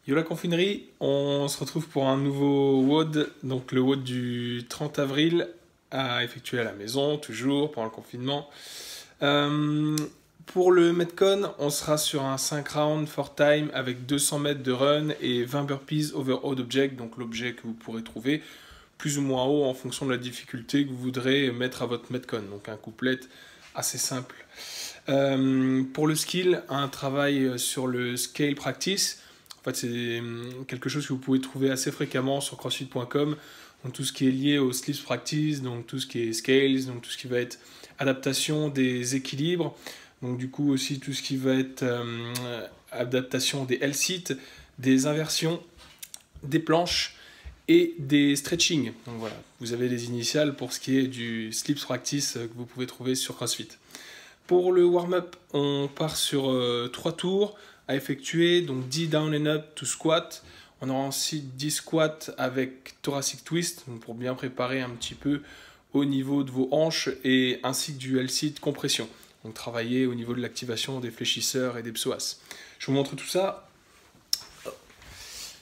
Yo la confinerie, on se retrouve pour un nouveau WOD, donc le WOD du 30 avril à effectuer à la maison, toujours pendant le confinement. Pour le Metcon, on sera sur un 5 round 4 time avec 200 mètres de run et 20 burpees over odd object, donc l'objet que vous pourrez trouver plus ou moins haut en fonction de la difficulté que vous voudrez mettre à votre Metcon, donc un couplet assez simple. Pour le skill, un travail sur le scale practice. En fait, c'est quelque chose que vous pouvez trouver assez fréquemment sur crossfit.com. Donc, tout ce qui est lié au sleeves practice, donc tout ce qui est scales, donc tout ce qui va être adaptation des équilibres. Donc, du coup, aussi tout ce qui va être adaptation des L-sit, des inversions, des planches et des stretching. Donc, voilà, vous avez les initiales pour ce qui est du sleeves practice que vous pouvez trouver sur CrossFit. Pour le warm-up, on part sur 3 tours à effectuer, donc 10 down and up to squat. On aura ensuite 10 squats avec thoracic twist, donc pour bien préparer un petit peu au niveau de vos hanches, et ainsi que du L-sit compression. Donc travailler au niveau de l'activation des fléchisseurs et des psoas. Je vous montre tout ça.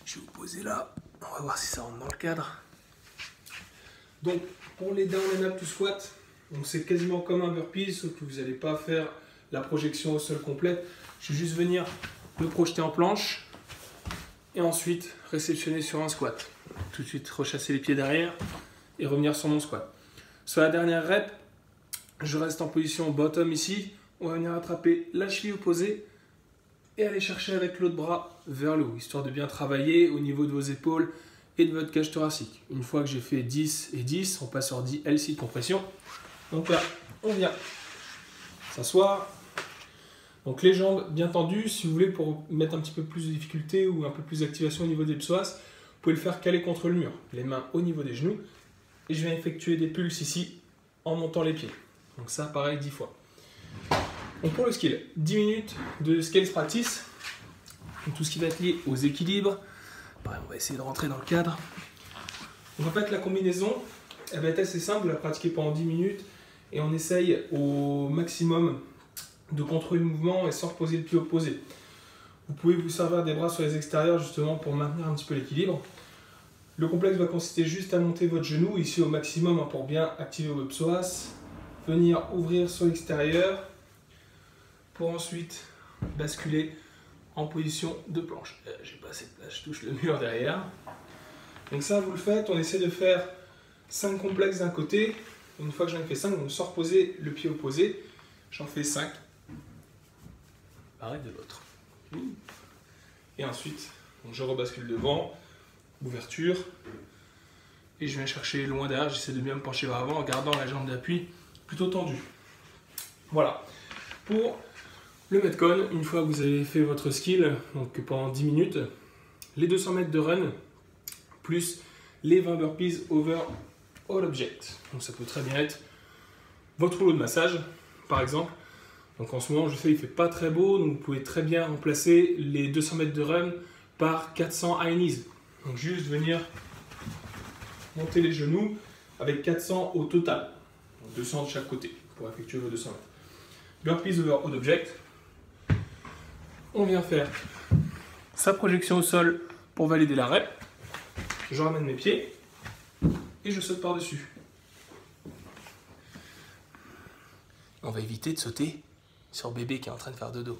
Je vais vous poser là. On va voir si ça rentre dans le cadre. Donc pour les down and up to squat, donc c'est quasiment comme un burpee, sauf que vous n'allez pas faire la projection au sol complète. Je vais juste venir me projeter en planche et ensuite réceptionner sur un squat. Tout de suite rechasser les pieds derrière et revenir sur mon squat. Sur la dernière rep, je reste en position bottom ici. On va venir attraper la cheville opposée et aller chercher avec l'autre bras vers le haut, histoire de bien travailler au niveau de vos épaules et de votre cage thoracique. Une fois que j'ai fait 10 et 10, on passe sur 10 L6 compression. Donc là, on vient s'asseoir. Donc les jambes bien tendues, si vous voulez, pour mettre un petit peu plus de difficulté ou un peu plus d'activation au niveau des psoas, vous pouvez le faire caler contre le mur. Les mains au niveau des genoux. Et je vais effectuer des pulses ici en montant les pieds. Donc ça, pareil, 10 fois. Donc pour le skill, 10 minutes de scales practice. Donc tout ce qui va être lié aux équilibres. Pareil, on va essayer de rentrer dans le cadre. Donc en fait, la combinaison, elle va être assez simple. Vous la pratiquez pendant 10 minutes. Et on essaye au maximum de contrôler le mouvement et sans reposer le pied opposé. Vous pouvez vous servir des bras sur les extérieurs justement pour maintenir un petit peu l'équilibre. Le complexe va consister juste à monter votre genou ici au maximum pour bien activer vos psoas. Venir ouvrir sur l'extérieur pour ensuite basculer en position de planche. J'ai pas assez de place, je touche le mur derrière. Donc ça, vous le faites, on essaie de faire 5 complexes d'un côté. Une fois que j'en ai fait 5, on sort reposer le pied opposé. J'en fais 5. Pareil de l'autre. Et ensuite, je rebascule devant, ouverture. Et je viens chercher loin derrière, j'essaie de bien me pencher vers avant en gardant la jambe d'appui plutôt tendue. Voilà. Pour le Metcon, une fois que vous avez fait votre skill, donc pendant 10 minutes, les 200 mètres de run, plus les 20 burpees over all object. Donc ça peut très bien être votre rouleau de massage, par exemple. Donc en ce moment, il ne fait pas très beau, donc vous pouvez très bien remplacer les 200 mètres de run par 400 high knees. Donc juste venir monter les genoux avec 400 au total. Donc 200 de chaque côté pour effectuer vos 200 mètres. Burpees over odd object. On vient faire sa projection au sol pour valider la rep. Je ramène mes pieds et je saute par-dessus. On va éviter de sauter sur bébé qui est en train de faire dodo.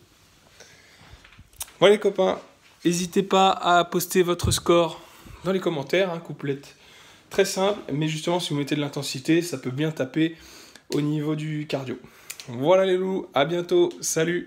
Bon les copains, n'hésitez pas à poster votre score dans les commentaires, un couplet très simple, mais justement si vous mettez de l'intensité, ça peut bien taper au niveau du cardio. Voilà les loups, à bientôt, salut!